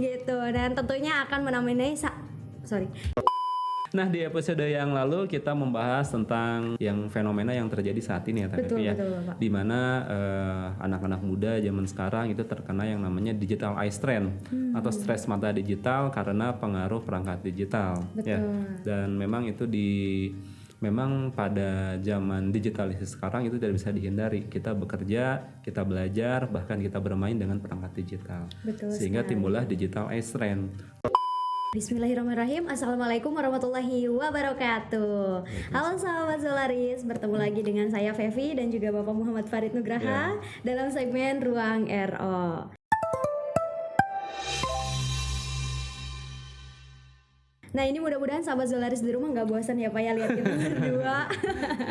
gitu. Dan tentunya akan menemani Nah, di episode yang lalu kita membahas tentang yang fenomena yang terjadi saat ini ya, betul, ya. betul, Pak. Di mana anak-anak muda zaman sekarang itu terkena yang namanya digital eye strain atau stres mata digital karena pengaruh perangkat digital. Betul. Ya. Dan memang itu memang pada zaman digitalisasi sekarang itu tidak bisa dihindari. Kita bekerja, kita belajar, bahkan kita bermain dengan perangkat digital. Betul Sehingga sekali. timbullah digital eye strain. Bismillahirrahmanirrahim. Assalamualaikum warahmatullahi wabarakatuh. Halo sahabat Zolaris, bertemu lagi dengan saya Fevi dan juga Bapak Muhammad Farid Nugraha dalam segmen Ruang RO. Nah, ini mudah-mudahan sahabat Zolaris di rumah nggak bosan ya Pak ya lihat kita berdua.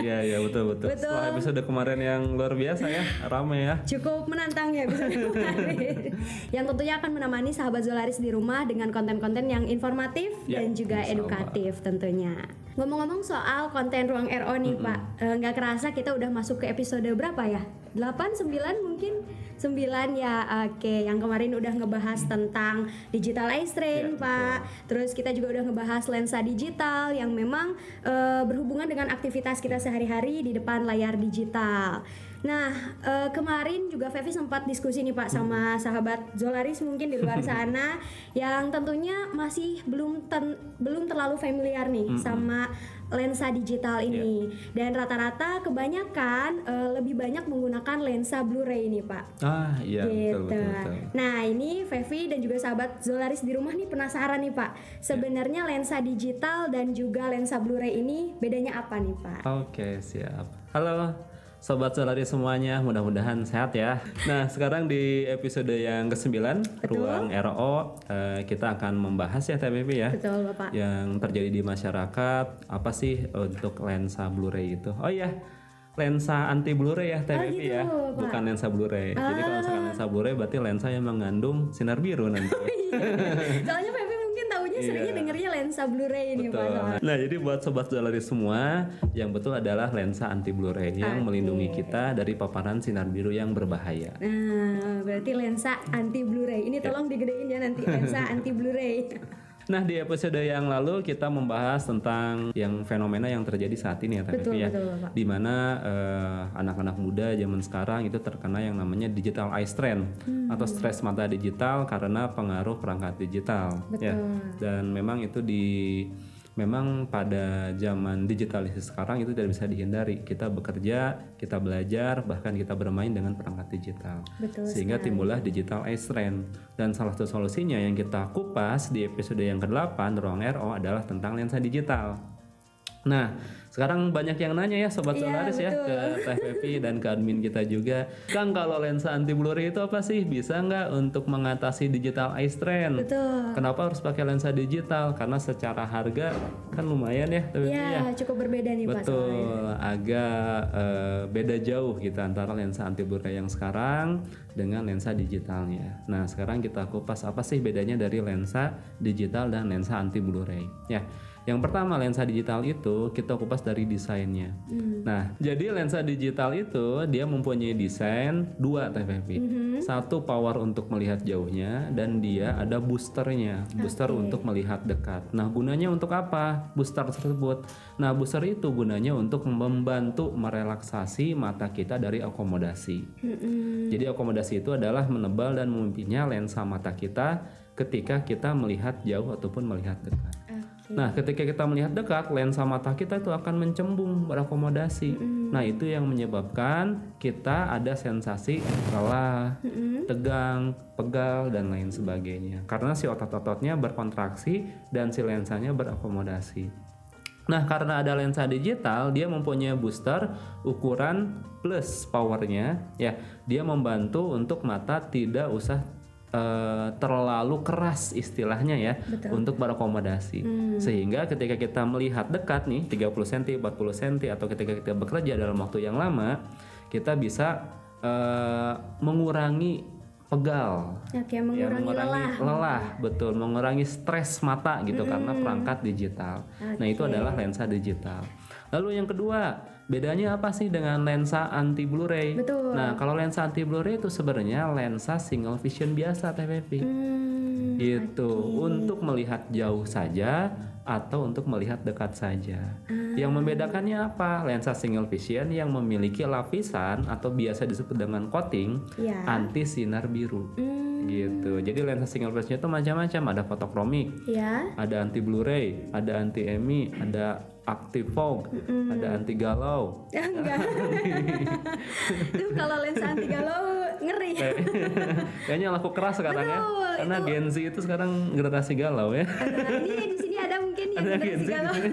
Iya betul. Setelah episode kemarin yang luar biasa ya, ramai ya. Cukup menantang ya episode kemarin. Yang tentunya akan menemani sahabat Zolaris di rumah dengan konten-konten yang informatif dan juga edukatif tentunya. Ngomong-ngomong soal konten Ruang RO nih Pak, nggak kerasa kita udah masuk ke episode berapa ya? 8, 9 mungkin? 9 ya, oke. Yang kemarin udah ngebahas tentang digital eye strain Pak. Terus kita juga udah ngebahas lensa digital yang memang berhubungan dengan aktivitas kita sehari-hari di depan layar digital. Nah, kemarin juga Fevi sempat diskusi nih Pak sama sahabat Zolaris mungkin di luar sana yang tentunya masih belum terlalu familiar nih sama lensa digital ini. Dan rata-rata kebanyakan lebih banyak menggunakan lensa Blu-ray ini Pak. Ah iya Gitu. betul. Nah, ini Fevi dan juga sahabat Zolaris di rumah nih penasaran nih Pak. Sebenarnya lensa digital dan juga lensa Blu-ray ini bedanya apa nih Pak? Oke, siap. Halo Sobat Zolaris semuanya, mudah-mudahan sehat ya. Nah, sekarang di episode yang ke-9 Ruang RO kita akan membahas ya TPP ya. Betul Bapak. Yang terjadi di masyarakat, apa sih untuk lensa Blu-ray itu? Oh iya, lensa anti Blu-ray ya TPP gitu, ya, Pak. bukan lensa Blu-ray. Jadi kalau misalkan lensa Blu-ray berarti lensa yang mengandung sinar biru nanti. Soalnya Fevi mungkin tahunya seringnya dengernya lensa Blu-ray ini Pak. Betul. Nah, jadi buat sobat Zolaris semua, yang betul adalah lensa anti Blu-ray yang melindungi kita dari paparan sinar biru yang berbahaya. Nah, berarti lensa anti Blu-ray. Ini tolong digedein ya nanti lensa anti Blu-ray. Nah, di episode yang lalu kita membahas tentang yang fenomena yang terjadi saat ini ya, Betul, ya. Bapak. Di mana anak-anak muda zaman sekarang itu terkena yang namanya digital eye strain atau stres mata digital karena pengaruh perangkat digital. Ya. Dan memang itu memang pada zaman digitalisasi sekarang itu tidak bisa dihindari. Kita bekerja, kita belajar, bahkan kita bermain dengan perangkat digital. Sehingga timbullah digital eye strain. Dan salah satu solusinya yang kita kupas di episode yang ke-8 Ruang RO adalah tentang lensa digital. Nah, sekarang banyak yang nanya ya Sobat Zolaris ya ke Teh Pepi dan ke admin kita juga. Kang, kalau lensa anti Blu-ray itu apa sih? Bisa nggak untuk mengatasi digital eye strain? Betul. Kenapa harus pakai lensa digital? Karena secara harga kan lumayan ya. Iya, cukup berbeda nih Pak. Betul, agak beda jauh gitu antara lensa anti Blu-ray yang sekarang dengan lensa digitalnya. Nah, sekarang kita kupas apa sih bedanya dari lensa digital dan lensa anti Blu-ray. Ya. Yang pertama, lensa digital itu kita kupas dari desainnya. Nah, jadi lensa digital itu dia mempunyai desain 2 TPP. Satu power untuk melihat jauhnya dan dia ada boosternya, booster untuk melihat dekat. Nah, gunanya untuk apa? Booster tersebut. Nah, booster itu gunanya untuk membantu merelaksasi mata kita dari akomodasi. Jadi akomodasi itu adalah menebal dan memimpinya lensa mata kita ketika kita melihat jauh ataupun melihat dekat. Nah, ketika kita melihat dekat, lensa mata kita itu akan mencembung, berakomodasi. Nah, itu yang menyebabkan kita ada sensasi lelah, tegang, pegal, dan lain sebagainya. Karena si otot-ototnya berkontraksi dan si lensanya berakomodasi. Nah, karena ada lensa digital, dia mempunyai booster ukuran plus powernya. Ya, dia membantu untuk mata tidak usah terlalu keras istilahnya ya. Untuk berakomodasi. Sehingga ketika kita melihat dekat nih 30 cm, 40 cm atau ketika kita bekerja dalam waktu yang lama, kita bisa mengurangi pegal. Mengurangi lelah, betul, mengurangi stres mata gitu karena perangkat digital. Nah, itu adalah lensa digital. Lalu yang kedua, bedanya apa sih dengan lensa anti Blu-ray? Nah, kalau lensa anti Blu-ray itu sebenarnya lensa single vision biasa TPP. Gitu. Untuk melihat jauh saja atau untuk melihat dekat saja. Yang membedakannya apa? Lensa single vision yang memiliki lapisan atau biasa disebut dengan coating Ya. anti sinar biru. Gitu. Jadi lensa single vision itu macam-macam, ada fotokromik, Ya. ada anti Blu-ray, ada anti EMI, ada active fog, ada anti galau. Enggak. Tuh kalau lensa anti galau ngeri. Kayaknya laku keras sekarang ya. Betul, Karena Gen Z itu sekarang generasi galau ya. Nah, ini di sini ada mungkin yang Ada generasi Gen Z galau. di sini.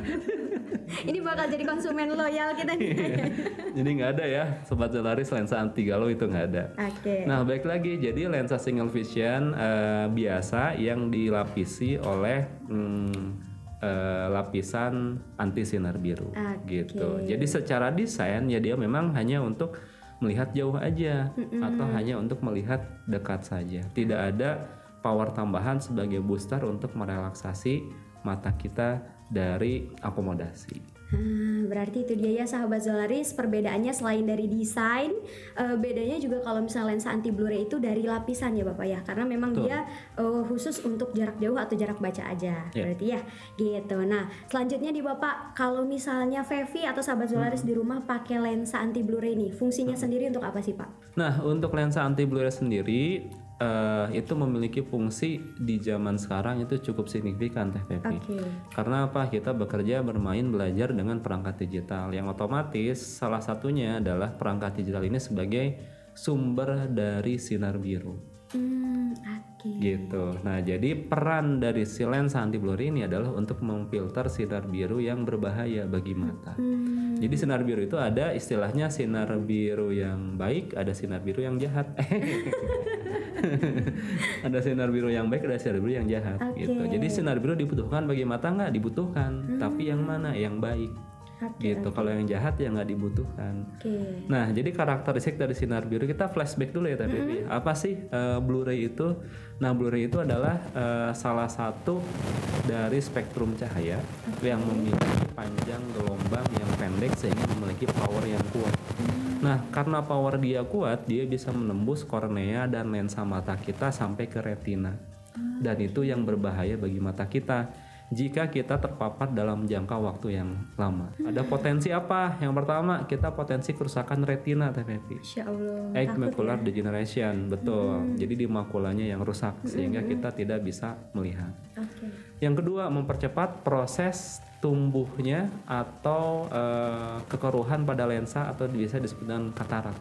Ini bakal jadi konsumen loyal kita nih. Jadi nggak ada ya Sobat Zolaris lensa anti galau itu nggak ada. Oke. Nah baik lagi, jadi lensa single vision biasa yang dilapisi oleh lapisan anti sinar biru. Gitu. Jadi secara desain ya dia memang hanya untuk melihat jauh aja atau hanya untuk melihat dekat saja. Tidak ada power tambahan sebagai booster untuk merelaksasi mata kita dari akomodasi. Berarti itu dia ya sahabat Zolaris, perbedaannya selain dari desain, bedanya juga kalau misalnya lensa anti Blu-ray itu dari lapisan ya Bapak ya, karena memang dia khusus untuk jarak jauh atau jarak baca aja. Berarti ya gitu. Nah selanjutnya di Bapak, kalau misalnya Fevi atau sahabat Zolaris di rumah pakai lensa anti Blu-ray nih, fungsinya sendiri untuk apa sih Pak? Nah untuk lensa anti Blu-ray sendiri itu memiliki fungsi di zaman sekarang itu cukup signifikan Teh Pepi. Karena apa? Kita bekerja, bermain, belajar dengan perangkat digital yang otomatis salah satunya adalah perangkat digital ini sebagai sumber dari sinar biru. Gitu. Nah, jadi peran dari si lensa anti Blu-ray ini adalah untuk memfilter sinar biru yang berbahaya bagi mata. Jadi sinar biru itu ada istilahnya sinar biru yang baik, ada sinar biru yang jahat. Ada sinar biru yang baik, ada sinar biru yang jahat gitu. Jadi sinar biru dibutuhkan bagi mata nggak? Dibutuhkan. Tapi yang mana? Yang baik. Gitu. Kalau yang jahat ya nggak dibutuhkan. Nah, jadi karakteristik dari sinar biru kita flashback dulu ya Teh. Apa sih Blu-ray itu? Nah, Blu-ray itu adalah salah satu dari spektrum cahaya yang memiliki panjang gelombang yang pendek sehingga memiliki power yang kuat. Nah, karena power dia kuat, dia bisa menembus kornea dan lensa mata kita sampai ke retina. Dan itu yang berbahaya bagi mata kita jika kita terpapar dalam jangka waktu yang lama. Ada potensi apa? Yang pertama, kita potensi kerusakan retina, Teh Pepi. Insya Allah. Age macular degeneration, betul. Jadi di makulanya yang rusak sehingga kita tidak bisa melihat. Yang kedua, mempercepat proses tumbuhnya atau kekeruhan pada lensa atau bisa disebut dengan katarak.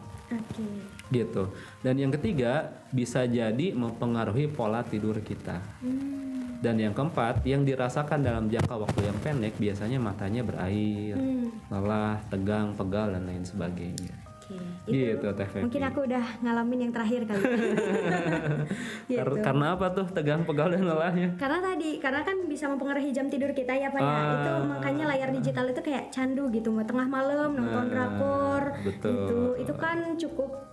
Gitu. Dan yang ketiga, bisa jadi mempengaruhi pola tidur kita. Dan yang keempat, yang dirasakan dalam jangka waktu yang pendek biasanya matanya berair, lelah, tegang, pegal dan lain sebagainya. Gitu Teh Fevi. Mungkin aku udah ngalamin yang terakhir kali. Gitu. Karena apa tuh tegang, pegal dan lelahnya? Karena kan bisa mempengaruhi jam tidur kita ya Pak ya. Itu makanya layar digital itu kayak candu gitu, mau tengah malam nonton drakor. Itu kan cukup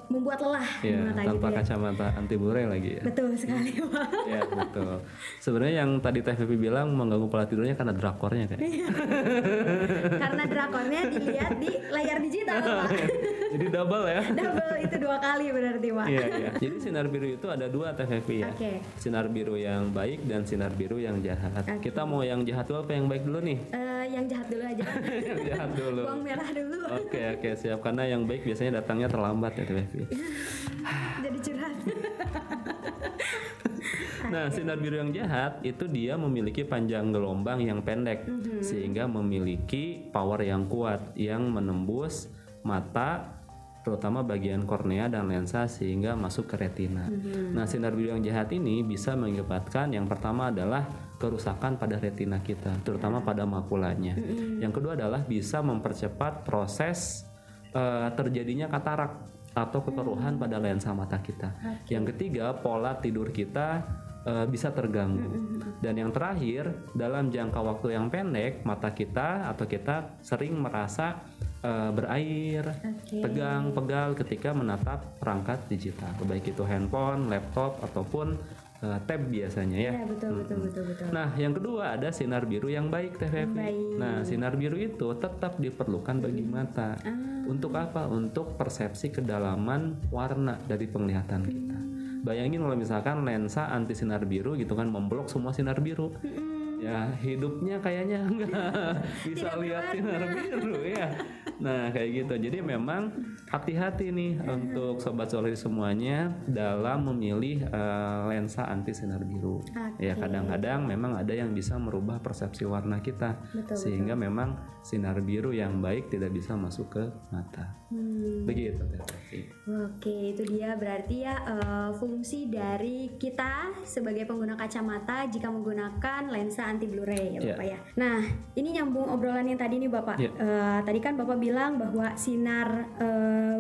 membuat lelah ya, tanpa gitu kacamata anti Blu-ray lagi ya. Betul sekali Pak. Ya betul. Sebenarnya yang tadi Teh Fevi bilang mengganggu pola tidurnya karena drakornya kayak. Karena drakornya dilihat di layar digital Pak. Jadi double ya. Double itu 2 kali berarti Pak. Iya. Jadi sinar biru itu ada 2 Teh Fevi ya. Sinar biru yang baik dan sinar biru yang jahat. Kita mau yang jahat dulu apa yang baik dulu nih? Yang jahat dulu aja. Yang jahat dulu. Bawang merah dulu. Oke, siap. Karena yang baik biasanya datangnya terlambat ya Teh Fevi. Jadi curhat. Nah, sinar biru yang jahat itu dia memiliki panjang gelombang yang pendek sehingga memiliki power yang kuat yang menembus mata, terutama bagian kornea dan lensa sehingga masuk ke retina. Nah, sinar biru yang jahat ini bisa mengakibatkan yang pertama adalah kerusakan pada retina kita, terutama pada makulanya. Yang kedua adalah bisa mempercepat proses terjadinya katarak atau kekeruhan pada lensa mata kita. Yang ketiga, pola tidur kita bisa terganggu. Dan yang terakhir, dalam jangka waktu yang pendek, mata kita atau kita sering merasa berair, tegang, pegal ketika menatap perangkat digital, baik itu handphone, laptop ataupun tab biasanya ya. Betul. Nah, yang kedua ada sinar biru yang baik Teh Fevi. Nah, sinar biru itu tetap diperlukan bagi mata. Untuk apa? Untuk persepsi kedalaman warna dari penglihatan kita. Bayangin kalau misalkan lensa anti sinar biru gitu kan memblok semua sinar biru. Ya hidupnya kayaknya nggak bisa lihat sinar biru ya. Nah kayak gitu. Jadi memang hati-hati nih untuk sobat solaris semuanya dalam memilih lensa anti sinar biru. Ya kadang-kadang memang ada yang bisa merubah persepsi warna kita, sehingga memang sinar biru yang baik tidak bisa masuk ke mata. Begitu. Oke, itu dia berarti ya fungsi dari kita sebagai pengguna kacamata jika menggunakan lensa anti blue ray ya Bapak ya. Nah, ini nyambung obrolan yang tadi nih Bapak. Tadi kan Bapak bilang bahwa sinar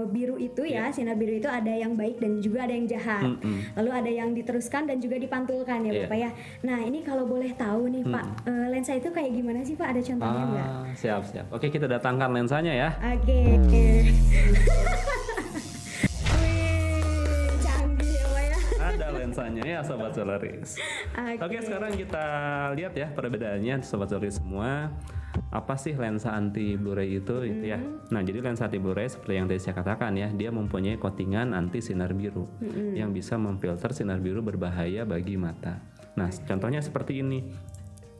biru itu sinar biru itu ada yang baik dan juga ada yang jahat. Lalu ada yang diteruskan dan juga dipantulkan ya Bapak ya. Nah, ini kalau boleh tahu nih Pak, lensa itu kayak gimana sih Pak? Ada contohnya nggak? Siap. Oke, kita datangkan lensanya ya. Oke. Lensanya ya sobat solaris. Oke, sekarang kita lihat ya perbedaannya sobat solaris semua. Apa sih lensa anti blue ray itu ya? Nah, jadi lensa anti blue ray seperti yang tadi saya katakan ya, dia mempunyai coatingan anti sinar biru yang bisa memfilter sinar biru berbahaya bagi mata. Nah, contohnya seperti ini.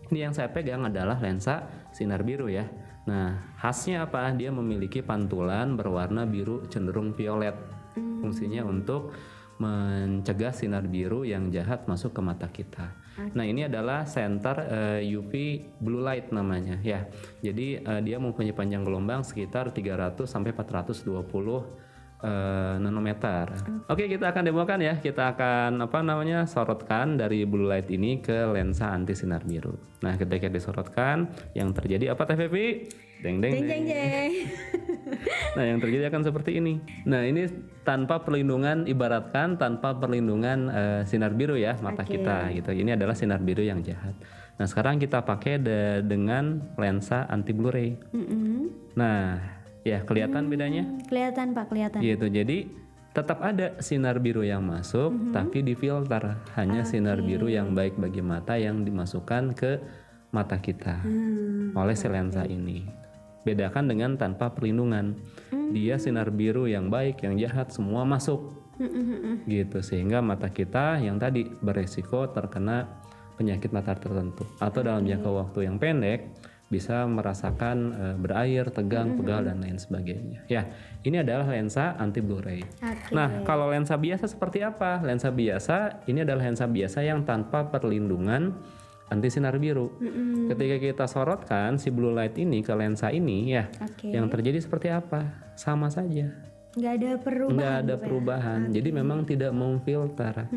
Ini yang saya pegang adalah lensa sinar biru ya. Nah, khasnya apa? Dia memiliki pantulan berwarna biru cenderung violet. Fungsinya untuk mencegah sinar biru yang jahat masuk ke mata kita. Nah, ini adalah center UV blue light namanya ya. Jadi dia mempunyai panjang gelombang sekitar 300 sampai 420 nanometer. Oke, kita akan demokan ya. Kita akan sorotkan dari blue light ini ke lensa anti sinar biru. Nah, ketika disorotkan, yang terjadi apa Teh Fevi? Deng. Nah, yang terjadi akan seperti ini. Nah, ini tanpa perlindungan, ibaratkan tanpa perlindungan sinar biru ya mata kita gitu. Ini adalah sinar biru yang jahat. Nah, sekarang kita pakai dengan lensa anti blue ray. Nah, ya kelihatan bedanya? Kelihatan Pak, kelihatan. Gitu. Jadi tetap ada sinar biru yang masuk, tapi difilter. Hanya sinar biru yang baik bagi mata yang dimasukkan ke mata kita oleh si lensa ini. Bedakan dengan tanpa perlindungan. Dia sinar biru yang baik, yang jahat semua masuk. Gitu, sehingga mata kita yang tadi beresiko terkena penyakit mata tertentu atau dalam jangka waktu yang pendek bisa merasakan berair, tegang, pegal dan lain sebagainya. Ya, ini adalah lensa anti blue ray. Nah, kalau lensa biasa seperti apa? Lensa biasa ini adalah lensa biasa yang tanpa perlindungan anti sinar biru. Ketika kita sorotkan si blue light ini ke lensa ini ya, yang terjadi seperti apa? Sama saja. Nggak ada perubahan. Nggak ada perubahan. Jadi memang tidak memfilter.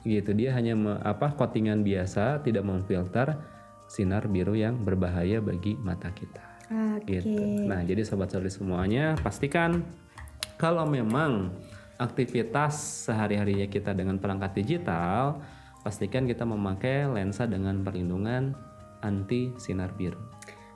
Gitu, dia hanya coatingan biasa, tidak memfilter sinar biru yang berbahaya bagi mata kita. Gitu. Nah, jadi sobat solaris semuanya pastikan kalau memang aktivitas sehari-harinya kita dengan perangkat digital, pastikan kita memakai lensa dengan perlindungan anti sinar biru.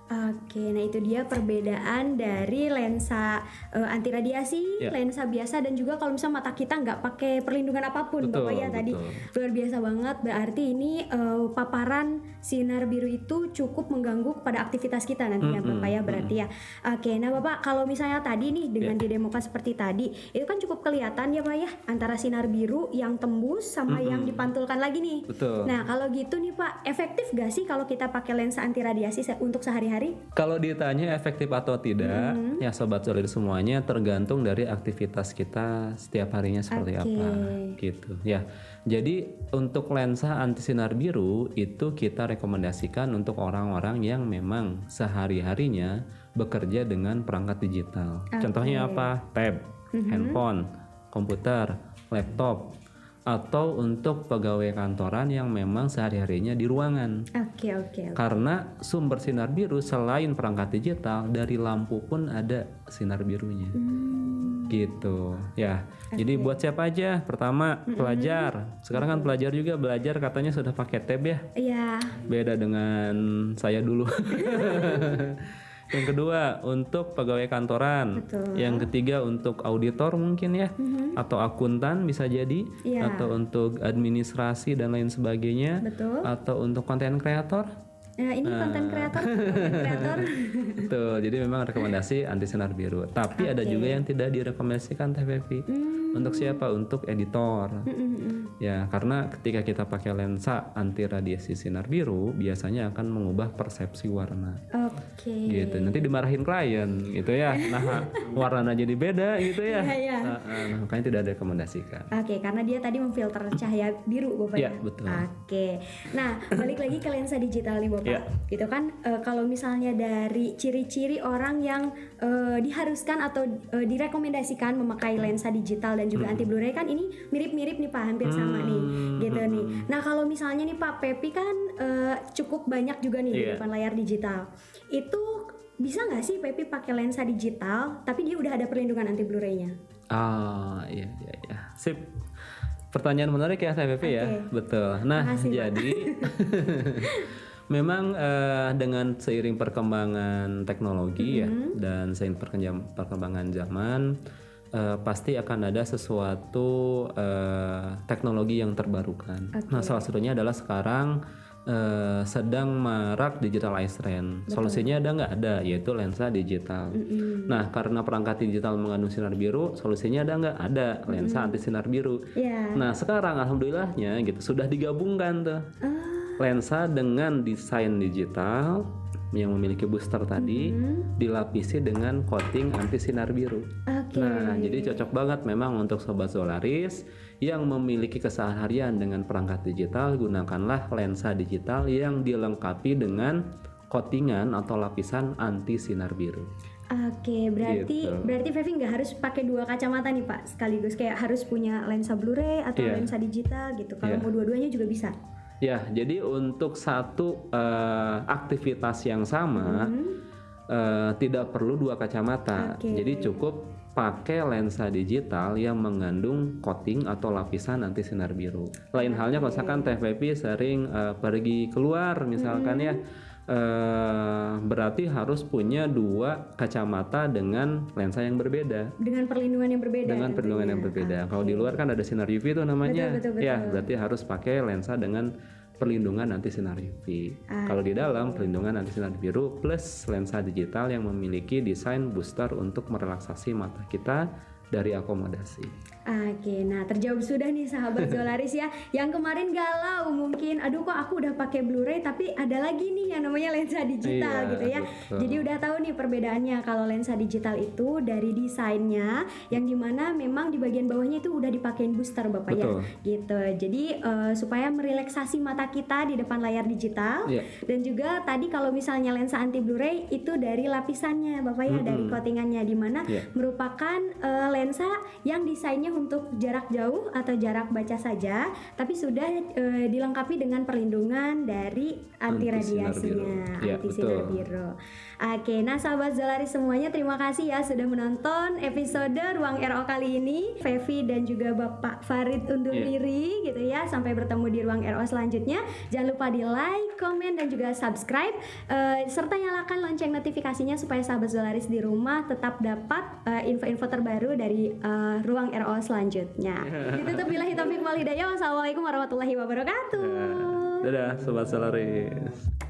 Oke, nah itu dia perbedaan dari lensa anti radiasi, lensa biasa dan juga kalau misalnya mata kita nggak pakai perlindungan apapun, Bapak ya tadi luar biasa banget. Berarti ini paparan sinar biru itu cukup mengganggu kepada aktivitas kita nantinya Bapak ya berarti ya. Oke, nah Bapak kalau misalnya tadi nih dengan didemokan seperti tadi, itu kan cukup kelihatan ya Pak ya antara sinar biru yang tembus sama yang dipantulkan lagi nih. Nah kalau gitu nih Pak, efektif gak sih kalau kita pakai lensa anti radiasi untuk sehari-hari? Kalau ditanya efektif atau tidak, ya sobat solaris semuanya tergantung dari aktivitas kita setiap harinya seperti apa, gitu. Ya, jadi untuk lensa anti sinar biru itu kita rekomendasikan untuk orang-orang yang memang sehari-harinya bekerja dengan perangkat digital. Contohnya apa? Tab, handphone, komputer, laptop. Atau untuk pegawai kantoran yang memang sehari-harinya di ruangan. Karena sumber sinar biru selain perangkat digital, dari lampu pun ada sinar birunya. Gitu ya. Jadi buat siapa aja? Pertama pelajar. Sekarang kan pelajar juga belajar katanya sudah pakai tab ya. Iya. Beda dengan saya dulu. Yang kedua untuk pegawai kantoran. Yang ketiga untuk auditor mungkin ya, atau akuntan bisa jadi, atau untuk administrasi dan lain sebagainya, atau untuk konten kreator. Ini konten kreator. Tuh, jadi memang rekomendasi anti sinar biru. Tapi ada juga yang tidak direkomendasikan Teh Fevi. Untuk siapa? Untuk editor. Ya, karena ketika kita pakai lensa anti radiasi sinar biru, biasanya akan mengubah persepsi warna. Oke. Gitu. Nanti dimarahin klien, gitu ya. Nah, warnanya jadi beda, gitu ya. Iya. Nah, makanya tidak direkomendasikan. Oke, karena dia tadi memfilter cahaya biru, Bapak. Iya, betul. Oke. Nah, balik lagi ke lensa digital nih, Bapak. Iya. Gitu kan, kalau misalnya dari ciri-ciri orang yang diharuskan atau direkomendasikan memakai lensa digital dan juga anti Blu-ray kan ini mirip-mirip nih Pak, hampir sama nih, gitu nih. Nah, kalau misalnya nih Pak Pepi kan cukup banyak juga nih di depan layar digital. Itu bisa nggak sih Pepi pakai lensa digital, tapi dia udah ada perlindungan anti Blu-ray-nya? Iya. Sip. Pertanyaan menarik ya, Teh Pepi ya. Betul. Nah, Makasih, jadi memang dengan seiring perkembangan teknologi ya dan seiring perkembangan zaman pasti akan ada sesuatu teknologi yang terbarukan. Nah, salah satunya adalah sekarang sedang marak digital eye strand. Solusinya ada nggak? Ada, yaitu lensa digital. Nah, karena perangkat digital mengandung sinar biru, solusinya ada nggak? Ada, lensa anti sinar biru. Nah, sekarang alhamdulillahnya gitu sudah digabungkan tuh lensa dengan desain digital yang memiliki booster tadi dilapisi dengan coating anti sinar biru. Nah, jadi cocok banget memang untuk Sobat Zolaris yang memiliki keseharian dengan perangkat digital. Gunakanlah lensa digital yang dilengkapi dengan coatingan atau lapisan anti sinar biru. Oke, berarti Fevi nggak harus pakai dua kacamata nih Pak sekaligus, kayak harus punya lensa Blu-ray atau lensa digital gitu. Kalau mau dua-duanya juga bisa. Ya, jadi untuk satu aktivitas yang sama tidak perlu dua kacamata. Jadi cukup pakai lensa digital yang mengandung coating atau lapisan anti sinar biru. Lain halnya kalau misalkan Teh Pepi sering pergi keluar misalkan ya, berarti harus punya dua kacamata dengan lensa yang berbeda. Dengan perlindungan yang berbeda. Kalau di luar kan ada sinar UV itu namanya. Betul. Ya, berarti harus pakai lensa dengan perlindungan anti sinar UV. Kalau di dalam perlindungan anti sinar biru plus lensa digital yang memiliki desain booster untuk merelaksasi mata kita dari akomodasi. Oke, nah terjawab sudah nih sahabat Zolaris ya. Yang kemarin galau mungkin, aduh kok aku udah pakai Blu-ray tapi ada lagi nih yang namanya lensa digital gitu ya. Betul. Jadi udah tahu nih perbedaannya. Kalau lensa digital itu dari desainnya yang dimana memang di bagian bawahnya itu udah dipakein booster Bapak ya. Gitu. Jadi supaya merelaksasi mata kita di depan layar digital. Dan juga tadi kalau misalnya lensa anti Blu-ray itu dari lapisannya Bapak ya, dari coatingannya, dimana merupakan lensa yang desainnya untuk jarak jauh atau jarak baca saja, tapi sudah dilengkapi dengan perlindungan dari anti radiasinya, anti sinar biru. Oke, nah sahabat Zolaris semuanya, terima kasih ya sudah menonton episode Ruang RO kali ini. Fevi dan juga Bapak Farid undur diri gitu ya. Sampai bertemu di Ruang RO selanjutnya. Jangan lupa di like, komen dan juga subscribe, serta nyalakan lonceng notifikasinya supaya sahabat Zolaris di rumah tetap dapat info-info terbaru dari Ruang RO selanjutnya. Ditutup billahi taufiq wal hidayah. Wassalamualaikum warahmatullahi wabarakatuh. Dadah Sobat Zolaris.